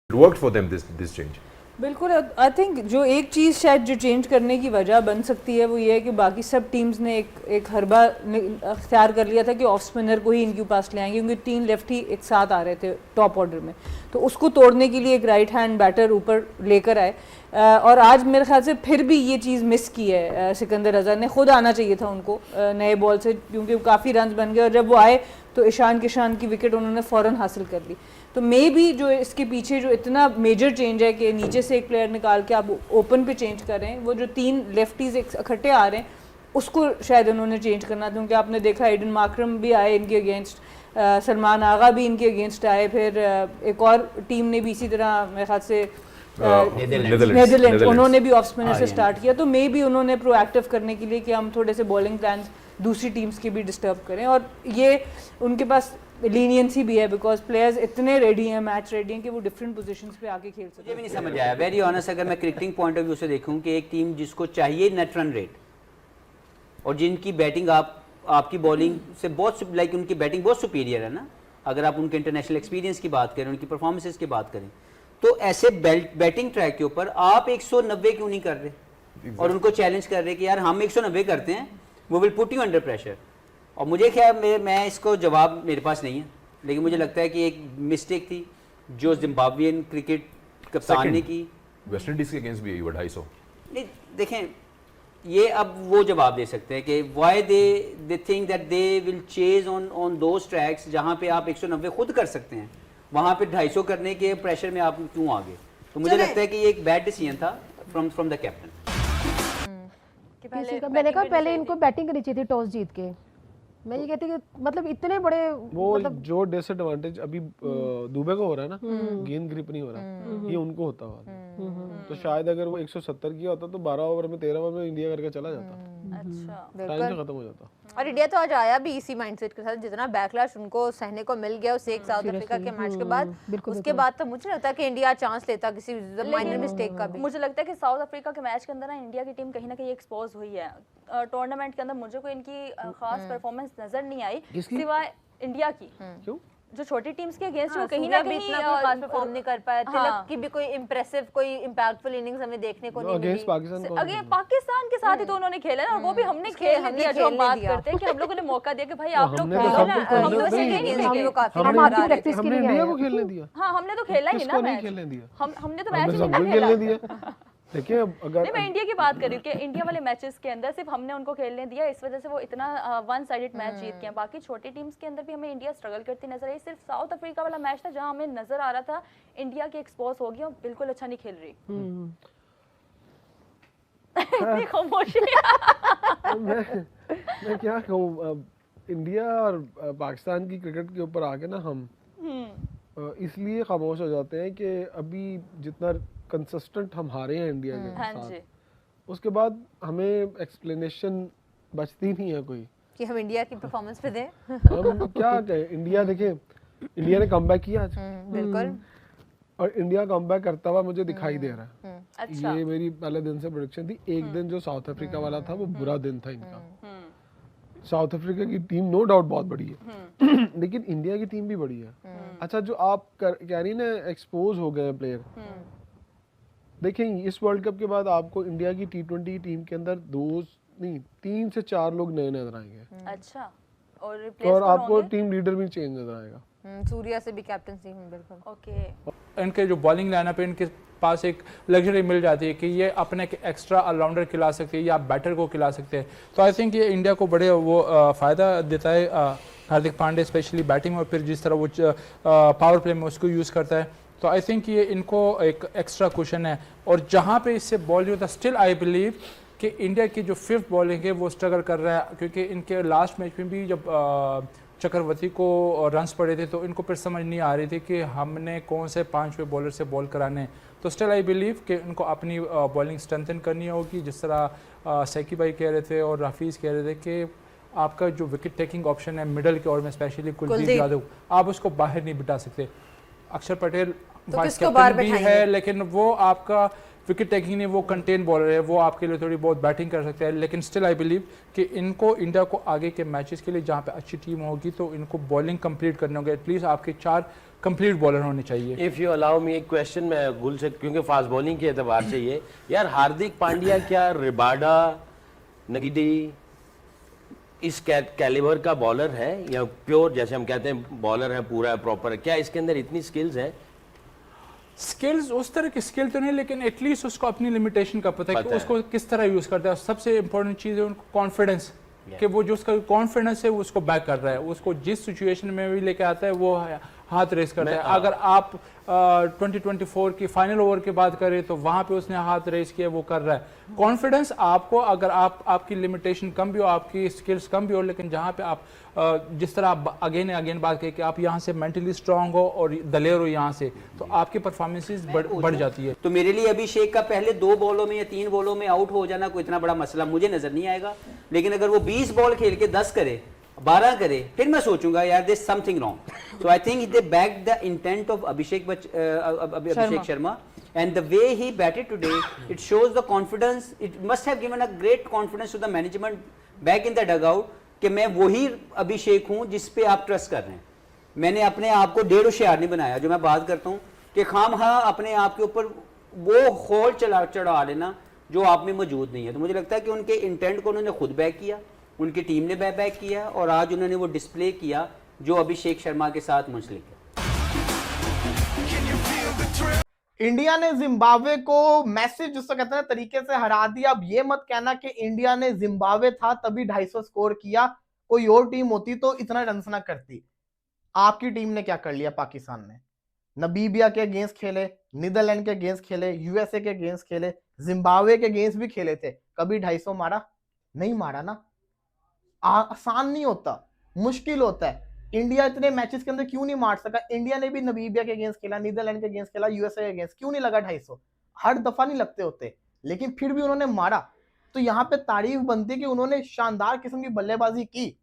It worked for them, this change. बिल्कुल। I think जो एक चीज़ शायद जो चेंज करने की वजह बन सकती है वो ये है कि बाकी सब टीम्स ने एक हरबा अख्तियार कर लिया था कि ऑफ स्पिनर को ही इनके पास ले आएंगे, क्योंकि 3 लेफ्टी एक साथ आ रहे थे टॉप ऑर्डर में, तो उसको तोड़ने के लिए एक राइट हैंड बैटर ऊपर लेकर आए। और आज मेरे ख्याल से फिर भी ये चीज़ मिस की है सिकंदर रज़ा ने। खुद आना चाहिए था उनको नए बॉल से, क्योंकि काफ़ी रन बन गए और जब वो आए तो ईशान किशान की विकेट उन्होंने फ़ौरन हासिल कर ली। तो मे भी जो इसके पीछे जो इतना मेजर चेंज है कि नीचे से एक प्लेयर निकाल के आप ओपन पे चेंज कर रहे हैं, वो जो 3 लेफ्टीज़ इकट्ठे आ रहे हैं उसको शायद उन्होंने चेंज करना था। क्योंकि आपने देखा एडन मार्करम भी आए इनके अगेंस्ट, सलमान आगा भी इनके अगेंस्ट आए, फिर एक और टीम ने भी इसी तरह मेरे ख्याल से नेदरलैंड्स उन्होंने भी ऑफ स्पिनर से स्टार्ट किया। तो मे भी उन्होंने प्रोएक्टिव करने के लिए कि हम थोड़े से बॉलिंग प्लान्स दूसरी टीम्स की भी डिस्टर्ब करें, और ये उनके पास लीनियंसी भी है बिकॉज प्लेयर्स इतने रेडी हैं, मैच रेडी हैं कि वो डिफरेंट पोजीशंस पे आके खेल सकते हैं। मुझे भी नहीं समझ आया वेरी ऑनेस्ट, अगर मैं क्रिकेटिंग पॉइंट ऑफ व्यू से देखूं कि एक टीम जिसको चाहिए नेट रन रेट और जिनकी बैटिंग आपकी बॉलिंग से बहुत लाइक उनकी बैटिंग बहुत सुपीरियर है ना, अगर आप उनके इंटरनेशनल एक्सपीरियंस की बात करें, उनकी परफॉर्मेंसेस की बात करें, तो ऐसे बैटिंग ट्रैक के ऊपर आप 190 क्यों नहीं कर रहे और उनको चैलेंज कर रहे कि यार हम 190 करते हैं, वो will put you under pressure. और मुझे ख्याल मैं इसको जवाब मेरे पास नहीं है, लेकिन मुझे लगता है कि एक मिस्टेक थी जो जिम्बाब्वियन क्रिकेट कप्तान ने की। वेस्ट इंडीज के अगेंस्ट भी यही 250। नहीं देखें, ये अब वो जवाब दे सकते हैं कि why they think that they will chase on those tracks जहां पे आप 190 खुद कर सकते हैं, वहां पे 250 करने के प्रेशर में आप क्यों आ गए। तो मुझे लगता है कि ये एक बैड डिसीजन था फ्रॉम द कैप्टन। मैंने कहा पहले इनको बैटिंग करनी चाहिए थी टॉस जीत के। मैं ये कहती कि मतलब इतने बड़े वो मतलब जो डिसएडवांटेज अभी दुबे को हो रहा है ना, गेंद ग्रिप नहीं हो रहा, ये उनको होता हुआ। तो शायद अगर वो 170 किया होता तो 12 ओवर में 13 ओवर में इंडिया करके चला जाता, टाइम से खत्म हो जाता। और इंडिया तो आज आया भी इसी माइंडसेट के साथ, जितना बैकलैश उनको सहने को मिल गया उस एक साउथ अफ्रीका के मैच के बाद, उसके बाद तो मुझे लगता है कि इंडिया चांस लेता किसी माइनर मिस्टेक का भी। मुझे लगता है कि साउथ अफ्रीका के मैच के अंदर ना इंडिया की टीम कहीं ना कहीं एक्सपोज हुई है। टूर्नामेंट के अंदर मुझे कोई इनकी खास परफॉर्मेंस नजर नहीं आई सिवाय इंडिया की। क्यों? जो छोटी टीम्स के अगेंस्ट कहीं ना कहीं इतना कोई खास परफॉर्म नहीं कर पाया। तिलक की भी कोई इंप्रेसिव कोई इंपैक्टफुल इनिंग्स हमें देखने को नहीं मिली। पाकिस्तान के साथ ही तो उन्होंने खेला है, और वो भी हमने खेल दिया। जो हम बात करते हैं कि हम लोगों ने मौका दिया कि भाई आप लोग हमने खेलो ना, हम लोग से हमने इंडिया को खेलने दिया। हाँ, हमने तो खेला ही ना मैच, खेलने दिया, हमने तो मैच सबको खेलने दिया। देखिए अगर नहीं, मैं इंडिया की बात कर रही हूँ कि इंडिया वाले मैचेस के अंदर सिर्फ हमने उनको खेलने दिया, इस वजह से वो इतना वन साइडेड मैच जीत गए। बाकी छोटी टीम्स के अंदर भी हमें इंडिया स्ट्रगल करती नजर आई। सिर्फ साउथ अफ्रीका वाला मैच था जहां हमें नजर आ रहा था इंडिया की एक्सपोज हो गई और बिल्कुल अच्छा नहीं खेल रही। इतनी खामोशी। मैं क्या कहूँ, इंडिया और पाकिस्तान की क्रिकेट के ऊपर आके ना हम इसलिए खामोश हो जाते हैं कि अभी जितना कंसिस्टेंट हम हारे हैं इंडिया के साथ, उसके बाद हमें एक्सप्लेनेशन बचती नहीं है कोई कि हम इंडिया की परफॉर्मेंस पे दें। हम क्या कहें। इंडिया देखें, इंडिया ने कमबैक किया आज, बिल्कुल, और इंडिया कमबैक करता हुआ मुझे दिखाई दे रहा है। अच्छा। ये मेरी पहले दिन से प्रेडिक्शन थी। एक दिन जो साउथ अफ्रीका वाला था वो बुरा दिन था इनका। साउथ अफ्रीका की टीम नो डाउट बहुत बड़ी है, लेकिन इंडिया की टीम भी बड़ी है। अच्छा, जो आप कह रही ना एक्सपोज हो गए प्लेयर, देखें इस वर्ल्ड कप के बाद आपको इंडिया की T20 टीम के अंदर 3 से 4 लोग नए नजर आएंगे। अच्छा, और आपको टीम लीडर भी चेंज नजर आएगा। सूर्या से भी कैप्टनसी में बिल्कुल। ओके, इनके जो बॉलिंग लाइनअप है, इनके पास एक लग्जरी मिल जाती है कि ये अपने एक एक्स्ट्रा ऑलराउंडर खिला सकते हैं या बैटर को खिला सकते हैं। तो आई थिंक ये इंडिया को बड़े वो फ़ायदा देता है। हार्दिक पांडे स्पेशली बैटिंग में, फिर जिस तरह वो पावर प्ले में उसको यूज़ करता है, तो आई थिंक ये इनको एक एक्स्ट्रा कुशन है। और जहाँ पे इससे बॉल नहीं होता, स्टिल आई बिलीव कि इंडिया की जो 5th बॉलिंग है वो स्ट्रगल कर रहा है, क्योंकि इनके लास्ट मैच में भी जब चक्रवर्ती को रन्स पड़े थे तो इनको फिर समझ नहीं आ रही थी कि हमने कौन से 5वें बॉलर से बॉल कराने हैं। तो स्टिल आई बिलीव कि उनको अपनी बॉलिंग स्ट्रेंथन करनी होगी, जिस तरह सैकी भाई कह रहे थे और हाफिज़ कह रहे थे कि आपका जो विकेट टेकिंग ऑप्शन है मिडल के ओवर में, स्पेशली कुलदीप यादव, आप उसको बाहर नहीं बिठा सकते। अक्षर पटेल तो वाइस किसको बाहर कैप्टन भी बैठाएंगे? है, लेकिन वो आपका विकेट टेकिंग नहीं, वो कंटेन बॉलर है, वो आपके लिए थोड़ी बहुत बैटिंग कर सकते हैं, लेकिन स्टिल आई बिलीव कि इनको इंडिया को आगे के मैचेस के लिए जहाँ पे अच्छी टीम होगी तो इनको बॉलिंग कंप्लीट करने होंगे, एटलीस्ट आपके 4 कंप्लीट बॉलर होने चाहिए। इफ़ यू अलाउ मी एक क्वेश्चन मैं गुल से, क्योंकि फास्ट बॉलिंग के एतबार से ये यार, हार्दिक पांड्या क्या रिबाडा नगीडी इस कैलिबर का बॉलर है, या प्योर जैसे हम कहते हैं बॉलर है, पूरा है, प्रॉपर है? क्या इसके अंदर इतनी स्किल्स हैं? स्किल्स उस तरह की स्किल तो नहीं, लेकिन एटलीस्ट उसको अपनी लिमिटेशन का पता है कि उसको किस तरह यूज़ करता है। सबसे इंपॉर्टेंट चीज़ है उनको कॉन्फिडेंस, कि वो जो उसका कॉन्फिडेंस है वो उसको बैक कर रहा है, उसको जिस सिचुएशन में भी लेके आता है वो हाथ रेस करता है। अगर आप 2024 की फाइनल ओवर की बात करें तो वहाँ पे उसने हाथ रेस किया, वो कर रहा है। कॉन्फिडेंस आपको, अगर आपकी लिमिटेशन कम भी हो, आपकी स्किल्स कम भी हो, लेकिन जहाँ पे आप जिस तरह आप अगेन बात करें कि आप यहाँ से मेंटली स्ट्रांग हो और दलेर हो यहाँ से, तो आपकी परफॉर्मेंसेस बढ़ जाती है। तो मेरे लिए अभिषेक का पहले 2 बॉलों में या 3 बॉलों में आउट हो जाना कोई इतना बड़ा मसला मुझे नजर नहीं आएगा, लेकिन अगर वो 20 बॉल खेल के 10 करे, 12 करे, फिर मैं सोचूंगा यार this something wrong. So I think they back the intent of Abhishek Sharma and the way he batted today, it shows the confidence. It must have given a great confidence to the management back in the dugout कि मैं वही अभिषेक हूं जिस पे आप trust कर रहे हैं। मैंने अपने आप को 1.5 होशियार नहीं बनाया, जो मैं बात करता हूं कि खामखा अपने आप के ऊपर वो होल चढ़ा लेना जो आप में मौजूद नहीं है। तो मुझे लगता है कि उनके इंटेंट को उन्होंने खुद बैक किया, उनकी टीम ने बैक किया, और आज उन्होंने वो डिस्प्ले किया जो अभिषेक शर्मा के साथ मुंसलिक है। इंडिया ने जिम्बाब्वे को मैसेज जिसको कहते हैं तरीके से हरा दिया। अब ये मत कहना कि इंडिया ने जिम्बाब्वे था तभी 250 स्कोर किया, कोई और टीम होती तो इतना रन ना करती। आपकी टीम ने क्या कर लिया? पाकिस्तान ने नबीबिया के अगेंस्ट खेले, नीदरलैंड के अगेंस्ट खेले, यूएसए के अगेंस्ट खेले, जिम्बाब्वे के अगेंस्ट भी खेले थे, कभी 250 मारा? नहीं मारा ना। आसान नहीं होता, मुश्किल होता है। इंडिया इतने मैचेस के अंदर क्यों नहीं मार सका? इंडिया ने भी नबीबिया के अगेंस्ट खेला, नीदरलैंड के अगेंस्ट खेला, यूएसए के अगेंस्ट, क्यों नहीं लगा 250? हर दफा नहीं लगते होते, लेकिन फिर भी उन्होंने मारा। तो यहाँ पे तारीफ बनती है कि उन्होंने शानदार किस्म की बल्लेबाजी की,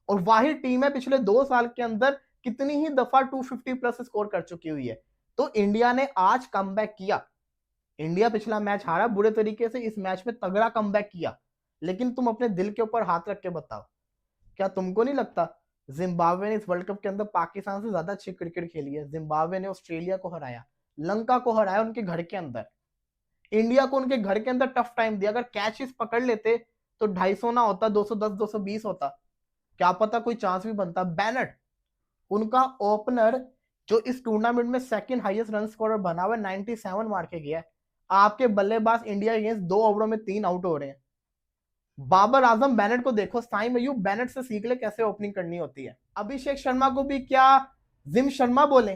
और वाहिद टीम है पिछले 2 साल के अंदर कितनी ही दफा 250 प्लस स्कोर कर चुकी हुई है। तो इंडिया ने आज कमबैक किया। इंडिया पिछला मैच हारा बुरे तरीके से, इस मैच में तगड़ा कमबैक किया। लेकिन तुम अपने दिल के ऊपर हाथ रख के बताओ, क्या तुमको नहीं लगता जिम्बाब्वे ने इस वर्ल्ड कप के अंदर पाकिस्तान से ज्यादा अच्छी क्रिकेट खेली है? जिम्बाब्वे ने ऑस्ट्रेलिया को हराया, लंका को हराया उनके घर के अंदर, इंडिया को उनके घर के अंदर टफ टाइम दिया। अगर कैचेस पकड़ लेते तो 250 ना होता, 210 220 होता, क्या पता कोई चांस भी बनता। बेनेट उनका ओपनर जो इस टूर्नामेंट में सेकंड हाईएस्ट रन स्कोरर बना हुआ, 97 मार के गया है। आपके बल्लेबाज इंडिया अगेंस्ट 2 ओवरों में 3 आउट हो रहे हैं। बाबर आजम बेनेट को देखो, साइम अयूब बेनेट से सीख ले कैसे ओपनिंग करनी होती है। अभिषेक शर्मा को भी क्या जिम शर्मा बोले?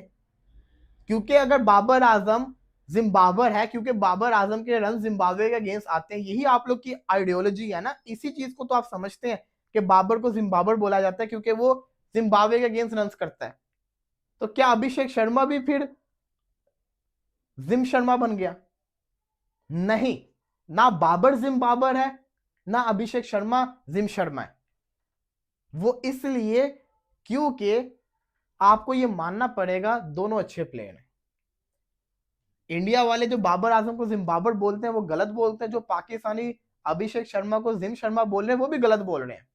क्योंकि अगर बाबर आजम जिम्बाब्वर है, क्योंकि बाबर आजम के रन जिम्बाब्वे के अगेंस्ट आते हैं, यही आप लोग की आइडियोलॉजी है ना। इसी चीज को तो आप समझते हैं कि बाबर को जिम्बाब्वर बोला जाता है क्योंकि वो जिम्बाब्वे के अगेंस्ट रन करता है। तो क्या अभिषेक शर्मा भी फिर जिम शर्मा बन गया? नहीं, ना बाबर जिम्बाब्वर है, ना अभिषेक शर्मा जिम शर्मा है। वो इसलिए क्योंकि आपको ये मानना पड़ेगा दोनों अच्छे प्लेयर हैं। इंडिया वाले जो बाबर आजम को जिम्बाब्वर बोलते हैं वो गलत बोलते हैं, जो पाकिस्तानी अभिषेक शर्मा को जिम शर्मा बोल रहे हैं वो भी गलत बोल रहे हैं।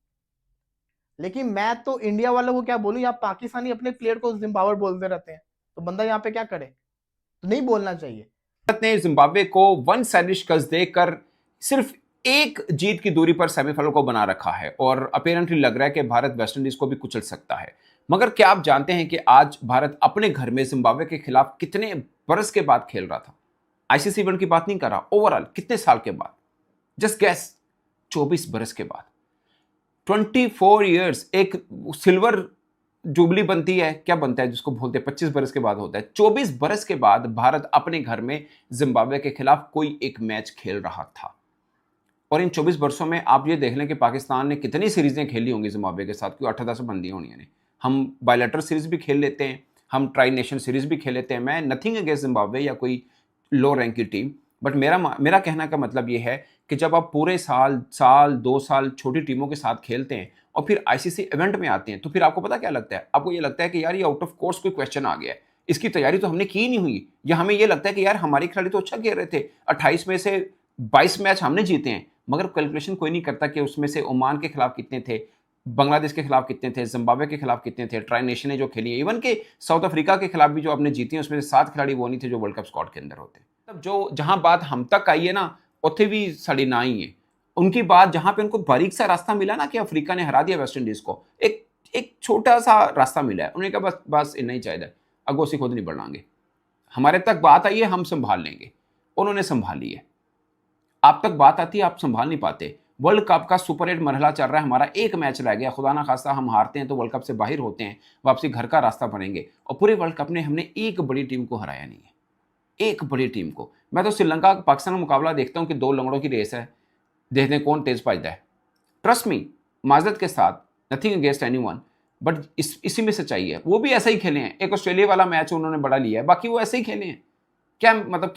लेकिन मैं तो इंडिया वालों को क्या बोलूं, यहाँ पाकिस्तानी अपने प्लेयर को जिम्बाब्वर बोलते रहते हैं, तो बंदा यहाँ पे क्या करे? तो नहीं बोलना चाहिए। भारत ने जिम्बाब्वे को 1 साइड शिकस्त देकर सिर्फ 1 जीत की दूरी पर सेमीफाइनल को बना रखा है, और अपेरेंटली लग रहा है कि भारत वेस्टइंडीज को भी कुचल सकता है। मगर क्या आप जानते हैं कि आज भारत अपने घर में जिम्बाब्वे के खिलाफ कितने बरस के बाद खेल रहा था? आईसीसी इवेंट की बात नहीं कर रहा, ओवरऑल कितने साल के बाद? जस्ट गैस, 24 बरस के बाद। 24 ईयर्स, एक सिल्वर जुबली बनती है, क्या बनता है जिसको बोलते हैं 25 बरस के बाद होता है। 24 बरस के बाद भारत अपने घर में जिम्बाब्वे के खिलाफ कोई एक मैच खेल रहा था। और इन 24 वर्षों में आप ये देख लें कि पाकिस्तान ने कितनी सीरीजें खेली होंगी जिम्बाब्वे के साथ, क्यों 8-10 बनती होनी है। हम बायलैटरल सीरीज भी खेल लेते हैं, हम ट्राई नेशन सीरीज भी खेल लेते हैं। मैं नथिंग अगेंस्ट जिम्बाब्वे या कोई लो रैंक की टीम, बट मेरा कहना का मतलब ये है कि जब आप पूरे साल 2 साल छोटी टीमों के साथ खेलते हैं और फिर आईसीसी इवेंट में आते हैं, तो फिर आपको पता क्या लगता है? आपको ये लगता है कि यार ये आउट ऑफ कोर्स कोई क्वेश्चन आ गया है, इसकी तैयारी तो हमने की नहीं हुई, या हमें ये लगता है कि यार हमारे खिलाड़ी तो अच्छा खेल रहे थे, 28 में से 22 मैच हमने जीते हैं, मगर कैलकुलेशन कोई नहीं करता कि उसमें से ओमान के खिलाफ कितने थे, बांग्लादेश के खिलाफ कितने थे, जिम्बाब्वे के खिलाफ कितने थे, ट्राई नेशनें जो खेली है, इवन के साउथ अफ्रीका के खिलाफ भी जो आपने जीती है उसमें से 7 खिलाड़ी वो नहीं थे जो वर्ल्ड कप स्क्वाड के अंदर होते। तब जो जहां बात हम तक आई है ना, उत्थे भी साड़ी ना ही है उनकी बात, जहां पे उनको बारीक सा रास्ता मिला ना कि अफ्रीका ने हरा दिया वेस्ट इंडीज को, एक छोटा सा रास्ता मिला है, उन्होंने कहा बस इतना ही चाहिए, अगो असी खुद नहीं बढ़ांगे, हमारे तक बात आई है हम संभाल लेंगे, उन्होंने संभाली है। आप तक बात आती है आप संभाल नहीं पाते। वर्ल्ड कप का सुपर 8 मरहला चल रहा है, हमारा एक मैच रह गया, खुदा ना खास्ता हम हारते हैं तो वर्ल्ड कप से बाहर होते हैं, वापसी घर का रास्ता बनेंगे, और पूरे वर्ल्ड कप में हमने एक बड़ी टीम को हराया नहीं है, एक बड़ी टीम को। मैं तो श्रीलंका पाकिस्तान का मुकाबला देखता हूं कि 2 लंगड़ों की रेस है, देखते हैं कौन तेज पाइदा है। ट्रस्ट मी, माजरत के साथ, नथिंग अगेंस्ट एनीवन, बट इसी में सच्चाई है। वो भी ऐसा ही खेले हैं, एक ऑस्ट्रेलिया वाला मैच उन्होंने बड़ा लिया है, बाकी वो ऐसे ही खेले हैं। क्या मतलब